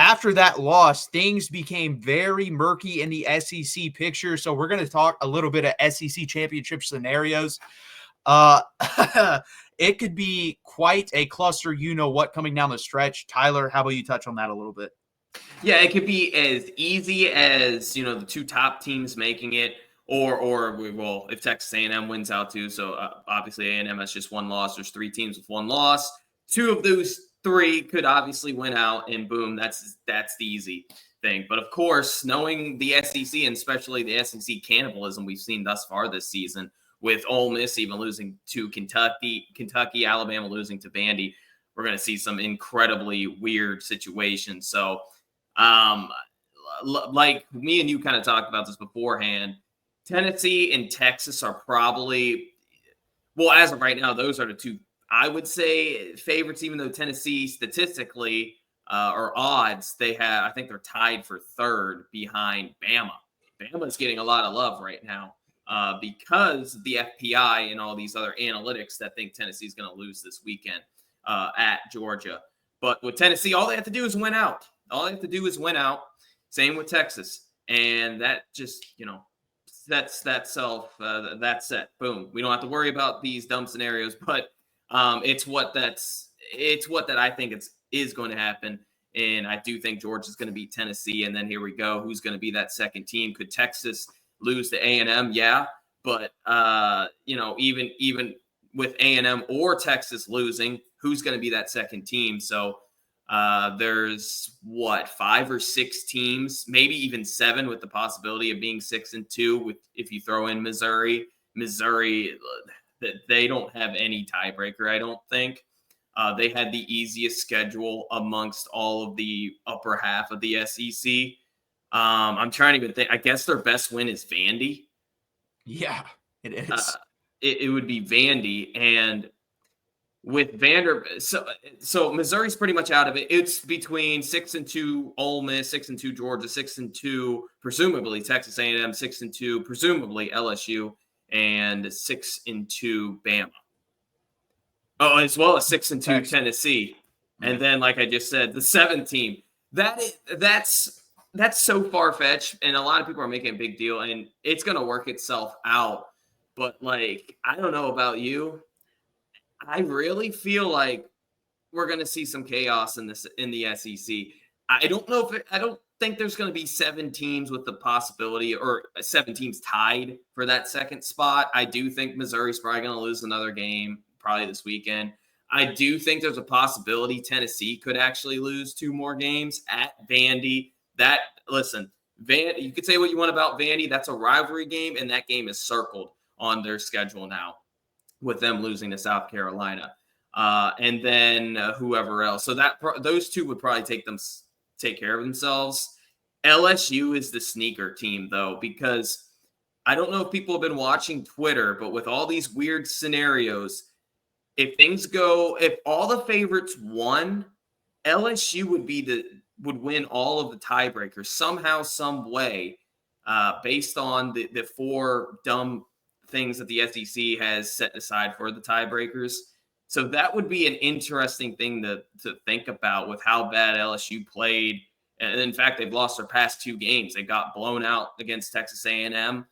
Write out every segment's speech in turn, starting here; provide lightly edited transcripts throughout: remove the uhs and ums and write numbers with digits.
after that loss, things became very murky in the SEC picture. So we're going to talk a little bit of SEC championship scenarios. Uh, it could be quite a cluster, what, coming down the stretch. Tyler, how about you touch on that a little bit? Yeah, it could be as easy as, the two top teams making it, or well, if Texas A&M wins out too. So obviously A&M has just one loss. There's 3 teams with 1 loss. 2 of those 3 could obviously win out, and boom, that's the easy thing. But of course, knowing the SEC, and especially the SEC cannibalism we've seen thus far this season, with Ole Miss even losing to Kentucky, Alabama losing to Vandy, we're going to see some incredibly weird situations. So, like me and you kind of talked about this beforehand, Tennessee and Texas are probably, well, as of right now, those are the 2, I would say, favorites, even though Tennessee statistically or odds, I think they're tied for 3rd behind Bama. Bama's getting a lot of love right now because of the FPI and all these other analytics that think Tennessee's going to lose this weekend at Georgia. But with Tennessee, all they have to do is win out. Same with Texas. And that just, that's set. Boom. We don't have to worry about these dumb scenarios, but it's what I think is going to happen. And I do think Georgia's going to beat Tennessee. And then here we go. Who's going to be that second team? Could Texas lose to A&M? Yeah. But, even with A&M or Texas losing, who's going to be that second team? So there's 5 or 6 teams, maybe even 7, with the possibility of being 6-2 if you throw in Missouri. They don't have any tiebreaker, I don't think. They had the easiest schedule amongst all of the upper half of the SEC. I'm trying to even think. I guess their best win is Vandy. Yeah, it is. It would be Vandy, and with Vanderbilt, so Missouri's pretty much out of it. It's between 6-2 Ole Miss, 6-2 Georgia, 6-2 presumably Texas A&M, 6-2 presumably LSU, and 6-2 Bama. Oh, as well as 6-2 Tennessee, and then, like I just said, the 7th team. That's so far fetched, and a lot of people are making a big deal, and it's going to work itself out. But I don't know about you. I really feel like we're going to see some chaos in the SEC. I don't think there's going to be 7 teams with the possibility, or 7 teams tied for that second spot. I do think Missouri's probably going to lose another game probably this weekend. I do think there's a possibility Tennessee could actually lose 2 more games at Vandy. Vandy, you could say what you want about Vandy. That's a rivalry game, and that game is circled on their schedule now, with them losing to South Carolina, and then whoever else. So those 2 would probably take care of themselves. LSU is the sneaker team, though, because I don't know if people have been watching Twitter, but with all these weird scenarios, if all the favorites won, LSU would win all of the tiebreakers somehow, some way, based on the 4 dumb things that the SEC has set aside for the tiebreakers. So that would be an interesting thing to think about with how bad LSU played. And in fact, they've lost their past 2 games. They got blown out against Texas A&M,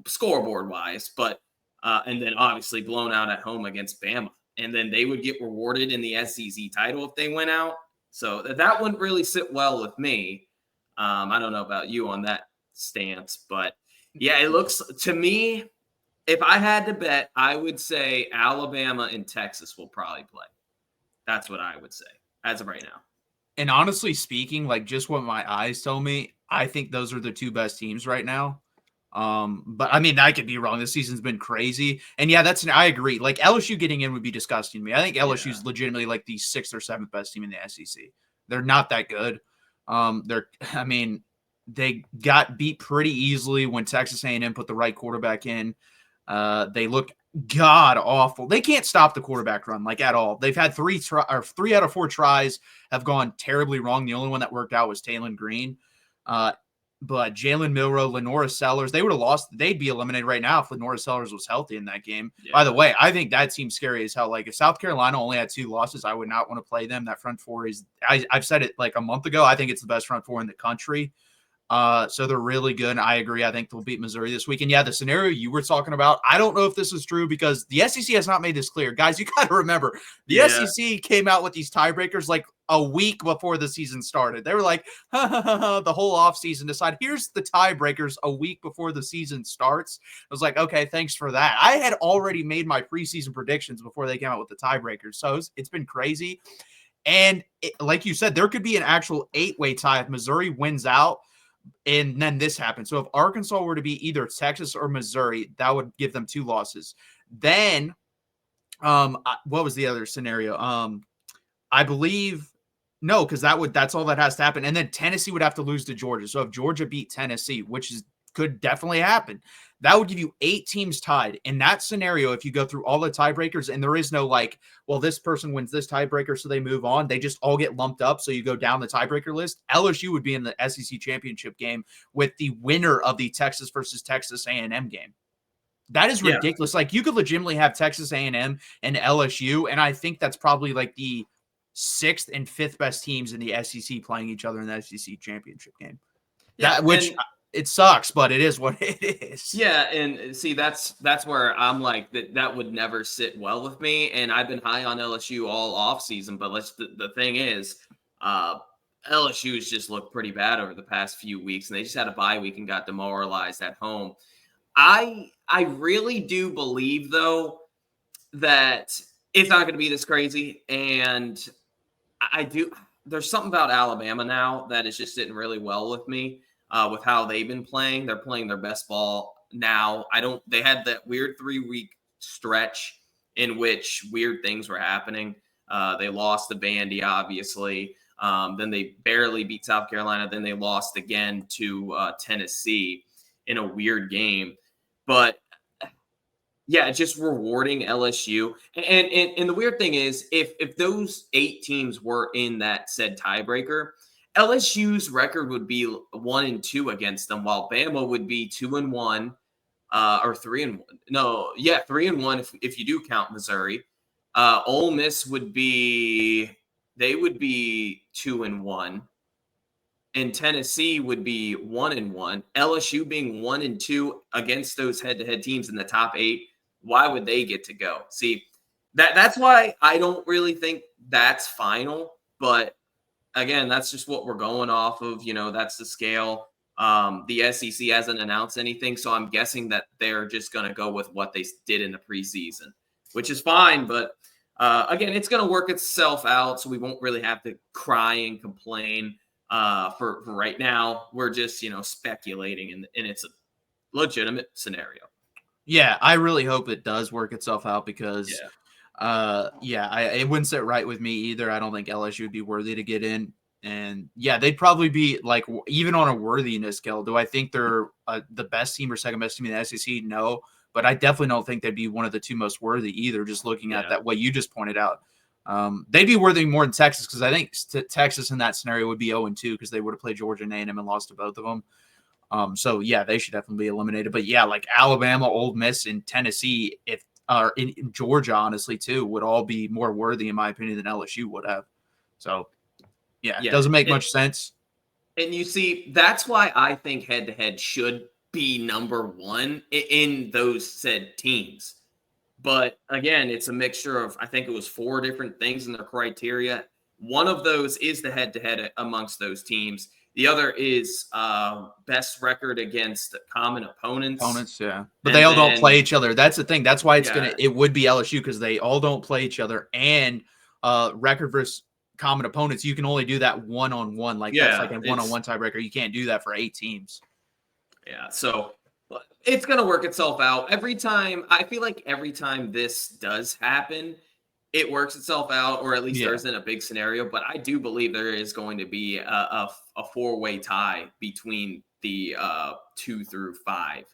scoreboard wise, but and then obviously blown out at home against Bama. And then they would get rewarded in the SEC title if they went out. So that wouldn't really sit well with me. I don't know about you on that stance, but yeah, it looks to me, if I had to bet, I would say Alabama and Texas will probably play. That's what I would say as of right now. And honestly speaking, just what my eyes tell me, I think those are the 2 best teams right now. But I mean, I could be wrong. This season's been crazy. And yeah, I agree. LSU getting in would be disgusting to me. I think LSU is legitimately the 6th or 7th best team in the SEC. They're not that good. They got beat pretty easily when Texas A&M put the right quarterback in. They look god awful. They can't stop the quarterback run at all. They've had 3 out of 4 tries have gone terribly wrong. The only one that worked out was Taylor Green. But Jalen Milroe, Lenora Sellers, they would have lost. They'd be eliminated right now if Lenora Sellers was healthy in that game. Yeah. By the way, I think that seems scary as hell. Like if South Carolina only had 2 losses, I would not want to play them. That front four is, I've said it like a month ago, I think it's the best front four in the country. So they're really good. And I agree. I think they'll beat Missouri this week. And yeah, the scenario you were talking about, I don't know if this is true because the SEC has not made this clear. Guys, you got to remember, the SEC came out with these tiebreakers like a week before the season started. They were like, the whole offseason decide, here's the tiebreakers a week before the season starts. I was like, okay, thanks for that. I had already made my preseason predictions before they came out with the tiebreakers. So it's been crazy. And like you said, there could be an actual 8-way tie if Missouri wins out. And then this happens. So if Arkansas were to be either Texas or Missouri, that would give them 2 losses. Then, what was the other scenario? I believe no, because that's all that has to happen. And then Tennessee would have to lose to Georgia. So if Georgia beat Tennessee, which could definitely happen, that would give you 8 teams tied. In that scenario, if you go through all the tiebreakers and there is no like, well, this person wins this tiebreaker, so they move on. They just all get lumped up. So you go down the tiebreaker list. LSU would be in the SEC championship game with the winner of the Texas versus Texas A&M game. That is ridiculous. Like you could legitimately have Texas A&M and LSU, and I think that's probably like the 6th and 5th best teams in the SEC playing each other in the SEC championship game. Yeah, it sucks, but it is what it is. Yeah, and see, that's where I'm like that would never sit well with me. And I've been high on LSU all off season, but the thing is, LSU's just looked pretty bad over the past few weeks, and they just had a bye week and got demoralized at home. I really do believe though that it's not going to be this crazy, and there's something about Alabama now that is just sitting really well with me. With how they've been playing. They're playing their best ball now. They had that weird 3-week stretch in which weird things were happening. They lost to Vandy, obviously. Then they barely beat South Carolina. Then they lost again to Tennessee in a weird game. But yeah, just rewarding LSU. And the weird thing is, if those 8 teams were in that said tiebreaker, LSU's record would be 1-2 against them, while Bama would be 2-1, or 3-1. No, yeah, 3-1 if you do count Missouri. Ole Miss would be 2-1, and Tennessee would be 1-1. LSU being 1-2 against those head-to-head teams in the top 8. Why would they get to go? See, that's why I don't really think that's final, but again, that's just what we're going off of. That's the scale. The SEC hasn't announced anything, so I'm guessing that they're just going to go with what they did in the preseason, which is fine. But again, it's going to work itself out, so we won't really have to cry and complain for right now. We're just, speculating, and it's a legitimate scenario. Yeah, I really hope it does work itself out because it wouldn't sit right with me either. I don't think LSU would be worthy to get in. And yeah, they'd probably be like, even on a worthiness scale, do I think they're the best team or second best team in the SEC? No, but I definitely don't think they'd be one of the 2 most worthy either. Just looking at that, what you just pointed out, they'd be worthy more than Texas, because I think Texas in that scenario would be 0-2 because they would have played Georgia and A&M and lost to both of them. So yeah, they should definitely be eliminated. But yeah, like Alabama, Ole Miss, and Tennessee, in Georgia, honestly, too, would all be more worthy, in my opinion, than LSU would have. So, yeah, it doesn't make much sense. And you see, that's why I think head-to-head should be number 1 in those said teams. But again, it's a mixture of, I think it was 4 different things in their criteria. One of those is the head-to-head amongst those teams. The other is best record against common opponents. Yeah. But they all don't play each other. That's the thing. That's why it would be LSU, because they all don't play each other. And record versus common opponents, you can only do that one-on-one. That's like a one-on-one tiebreaker. You can't do that for 8 teams. Yeah. So it's going to work itself out. I feel like every time this does happen, it works itself out, or at least there isn't a big scenario. But I do believe there is going to be a 4-way tie between the 2 through 5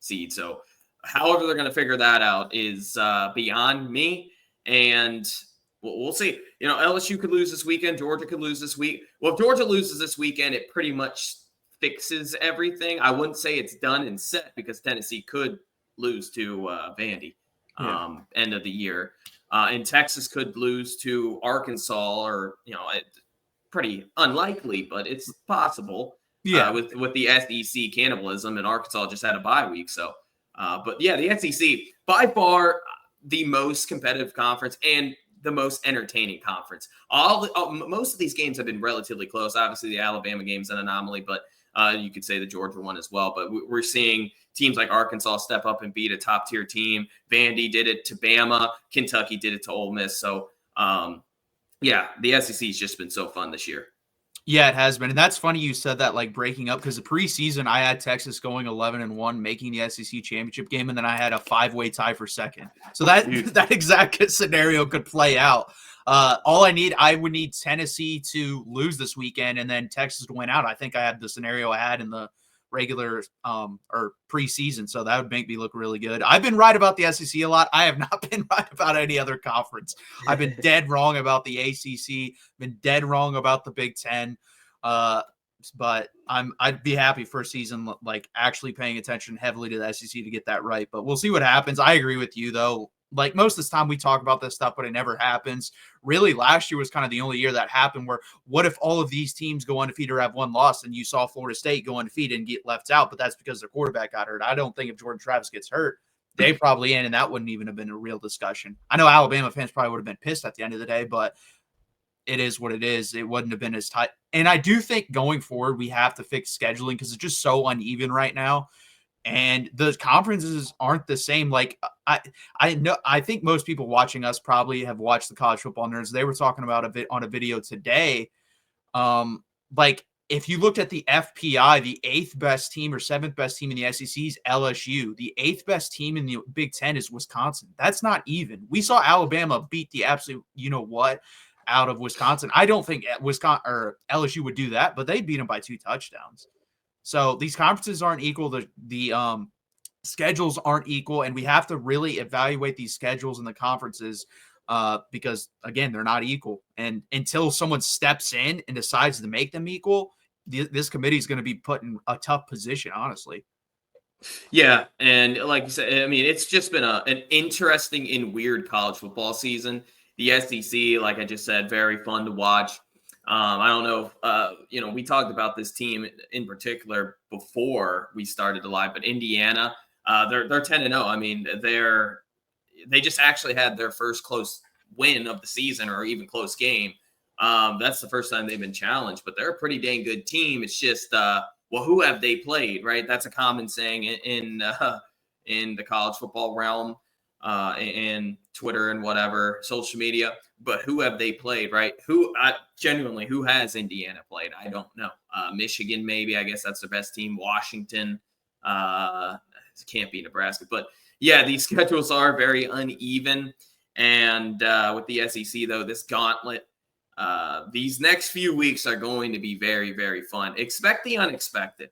seed. So however they're going to figure that out is beyond me. And we'll see. LSU could lose this weekend. Georgia could lose this week. Well, if Georgia loses this weekend, it pretty much fixes everything. I wouldn't say it's done and set because Tennessee could lose to Vandy end of the year. And Texas could lose to Arkansas, or pretty unlikely, but it's possible. Yeah. With the SEC cannibalism, and Arkansas just had a bye week. So, but yeah, the SEC by far the most competitive conference and the most entertaining conference. Most of these games have been relatively close. Obviously, the Alabama game's an anomaly, but you could say the Georgia one as well. But we're seeing teams like Arkansas step up and beat a top-tier team. Vandy did it to Bama. Kentucky did it to Ole Miss. So, yeah, the SEC has just been so fun this year. Yeah, it has been. And that's funny you said that, like, breaking up, because the preseason I had Texas going 11-1, making the SEC championship game, and then I had a 5-way tie for second. So that exact scenario could play out. I would need Tennessee to lose this weekend and then Texas to win out. I think I had the scenario I had in the regular or preseason, so that would make me look really good. I've been right about the SEC a lot. I have not been right about any other conference. I've been dead wrong about the ACC, been dead wrong about the Big Ten. But I'd be happy for a season like actually paying attention heavily to the SEC to get that right. But we'll see what happens. I agree with you though. Like most of the time we talk about this stuff, but it never happens. Really, last year was kind of the only year that happened where what if all of these teams go undefeated or have one loss and you saw Florida State go undefeated and get left out, but that's because their quarterback got hurt. I don't think if Jordan Travis gets hurt, they probably in, and that wouldn't even have been a real discussion. I know Alabama fans probably would have been pissed at the end of the day, but it is what it is. It wouldn't have been as tight. And I do think going forward, we have to fix scheduling because it's just so uneven right now. And the conferences aren't the same. Like I think most people watching us probably have watched the College Football Nerds. They were talking about on a video today. Like if you looked at the FPI, the 8th best team or 7th best team in the SEC is LSU. The 8th best team in the Big Ten is Wisconsin. That's not even. We saw Alabama beat the absolute, out of Wisconsin. I don't think Wisconsin or LSU would do that, but they beat them by 2 touchdowns. So these conferences aren't equal. The schedules aren't equal, and we have to really evaluate these schedules and the conferences because, again, they're not equal. And until someone steps in and decides to make them equal, this committee is going to be put in a tough position, honestly. Yeah, and like you said, I mean, it's just been an interesting and weird college football season. The SEC, like I just said, very fun to watch. I don't know if, we talked about this team in particular before we started the live, but Indiana, they're 10-0. I mean, they just actually had their first close win of the season or even close game. That's the first time they've been challenged, but they're a pretty dang good team. It's just, who have they played, right? That's a common saying in the college football realm and Twitter and whatever, social media. But who have they played, right? Who has Indiana played? I don't know. Michigan, maybe. I guess that's their best team. Washington. Can't be Nebraska. But, yeah, these schedules are very uneven. And with the SEC, though, this gauntlet, these next few weeks are going to be very, very fun. Expect the unexpected.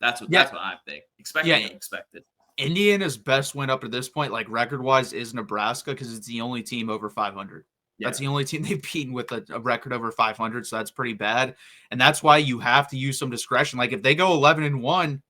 That's what I think. Expect the unexpected. Indiana's best win up to this point, like record-wise, is Nebraska because it's the only team over 500. Yeah. That's the only team they've beaten with a record over 500, so that's pretty bad. And that's why you have to use some discretion. Like if they go 11-1,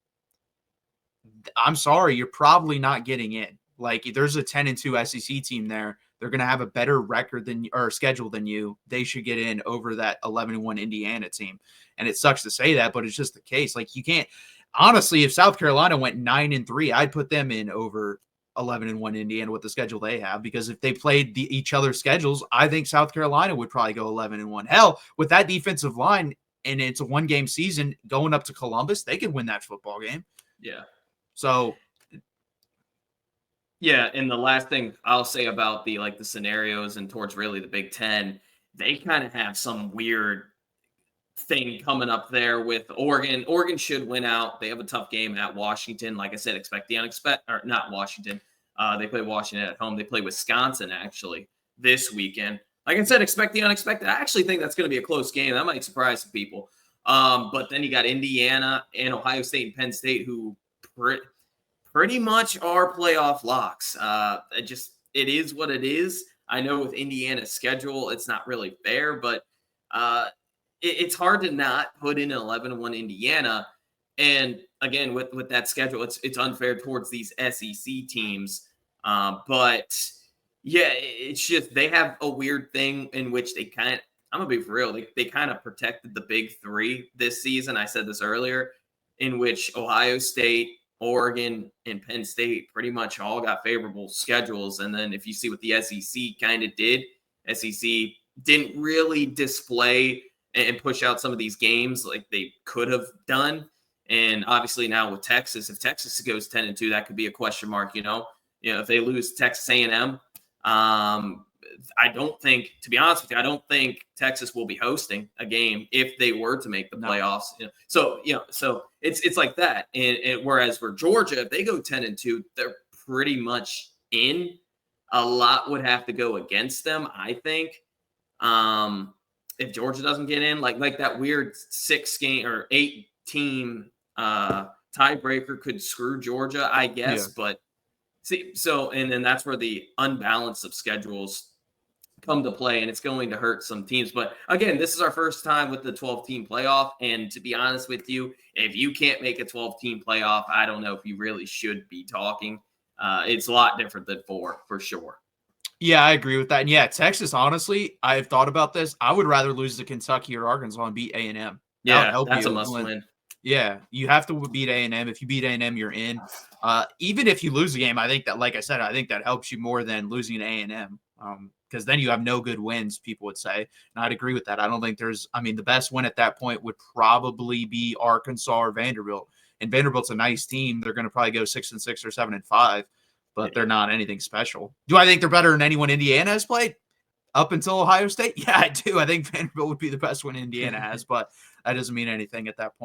I'm sorry, you're probably not getting in. Like there's a 10-2 SEC team there. They're going to have a better record schedule than you. They should get in over that 11-1 Indiana team. And it sucks to say that, but it's just the case. Like you can't. Honestly, if South Carolina went 9-3, I'd put them in over 11-1 Indiana with the schedule they have, because if they played each other's schedules, I think South Carolina would probably go 11-1. Hell, with that defensive line and it's a 1-game season going up to Columbus, they could win that football game. Yeah. So. Yeah, and the last thing I'll say about the scenarios and towards really the Big Ten, they kind of have some weird thing coming up there with Oregon. Oregon should win out. They have a tough game at Washington. Like I said, expect the unexpected, or not Washington. They play Washington at home. They play Wisconsin actually this weekend. Like I said, expect the unexpected. I actually think that's going to be a close game. That might surprise some people. But then you got Indiana and Ohio State and Penn State, who pretty much are playoff locks. It is what it is. I know with Indiana's schedule, it's not really fair, but it's hard to not put in an 11-1 Indiana And again, with that schedule, it's unfair towards these SEC teams. But yeah, it's just they have a weird thing in which they kind of, I'm gonna be for real, they kind of protected the big three this season. I said this earlier, in which Ohio State, Oregon, and Penn State pretty much all got favorable schedules. And then if you see what the SEC kind of did, SEC didn't really display and push out some of these games like they could have done. And obviously now with Texas, if Texas goes 10-2, that could be a question mark. If they lose Texas A&M, I don't think, to be honest with you, I don't think Texas will be hosting a game if they were to make the playoffs. So it's like that. And whereas for Georgia, if they go 10-2, they're pretty much in. A lot would have to go against them, I think. If Georgia doesn't get in, like that weird 6-game or 8-team tiebreaker could screw Georgia, I guess. Yeah. But see, and then that's where the unbalance of schedules come to play, and it's going to hurt some teams. But again, this is our first time with the 12-team playoff, and to be honest with you, if you can't make a 12-team playoff, I don't know if you really should be talking. It's a lot different than 4, for sure. Yeah, I agree with that. And yeah, Texas, honestly, I've thought about this. I would rather lose to Kentucky or Arkansas and beat A&M. Yeah, that's a must-win. Yeah, you have to beat A&M. If you beat A&M, you're in. Even if you lose the game, I think that, like I said, I think that helps you more than losing to A&M. Because then you have no good wins, people would say. And I'd agree with that. I don't think the best win at that point would probably be Arkansas or Vanderbilt. And Vanderbilt's a nice team. They're going to probably go 6-6 or 7-5, but they're not anything special. Do I think they're better than anyone Indiana has played up until Ohio State? Yeah, I do. I think Vanderbilt would be the best one Indiana has, but that doesn't mean anything at that point.